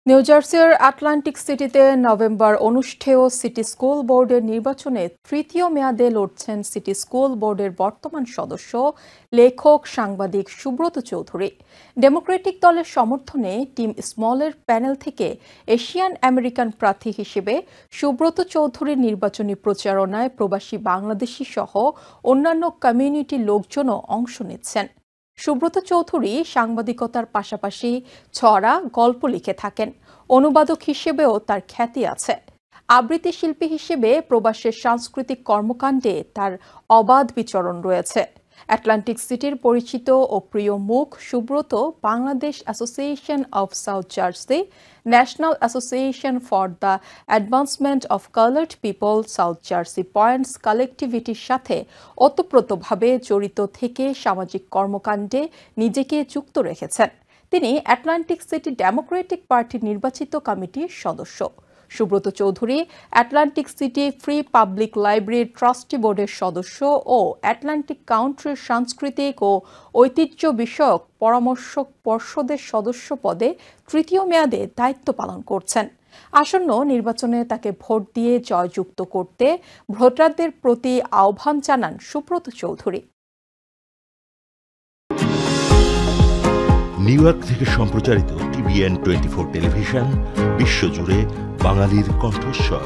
New জার্সির Atlantic সিটিতে November অনুষ্ঠেয় সিটি স্কুল বোর্ডের নির্বাচনে তৃতীয় মেয়াদে লড়ছেন সিটি স্কুল বোর্ডের বর্তমান সদস্য লেখক সাংবাদিক সুব্রত চৌধুরী। ডেমোক্রেটিক দলের সমর্থনে টিম স্মলের প্যানেল থেকে এশিয়ান আমেরিকান প্রার্থী হিসেবে সুব্রত চৌধুরীর নির্বাচনী প্রচারণায় প্রবাসী বাংলাদেশি সহ অন্যান্য কমিউনিটির লোকজনও অংশ নিচ্ছেন। সুব্রত চৌধুরী সাংবাদিকতার পাশাপাশি ছড়া, গল্প লিখে থাকেন। অনুবাদক হিসেবেও তার খ্যাতি আছে। আবৃত্তি শিল্পী হিসেবে প্রবাসের সাংস্কৃতিক কর্মকাণ্ডে তার অবাধ বিচরণ রয়েছে। আটলান্টিক সিটির পরিচিত ও প্রিয় মুখ Subrata Bangladesh association of South Jersey, national association for the advancement of coloured people South Jersey points কালেকটিভিটির সাথে ওতপ্রোতভাবে জড়িত থেকে সামাজিক কর্মকাণ্ডে নিজেকে যুক্ত রেখেছেন। তিনি আটলান্টিক সিটি ডেমোক্রেটিক পার্টির নির্বাচিত কমিটির সদস্য। Subrata Chowdhury Atlantic city free public library trustee বোর্ডের সদস্য ও আটলান্টিক কাউন্টির সাংস্কৃতিক ও ঐতিহ্য বিষয়ক পরামর্শক পর্ষদের সদস্য পদে তৃতীয় মেয়াদে দায়িত্ব পালন করছেন। আসন্ন নির্বাচনে তাকে ভোট দিয়ে জয়যুক্ত করতে ভোটারদের প্রতি আহ্বান জানান সুব্রত চৌধুরী। নিউ ইয়র্ক থেকে সম্প্রচারিত TVN 24 টেলিভিশন বিশ্বজুড়ে বাঙালির কণ্ঠস্বর।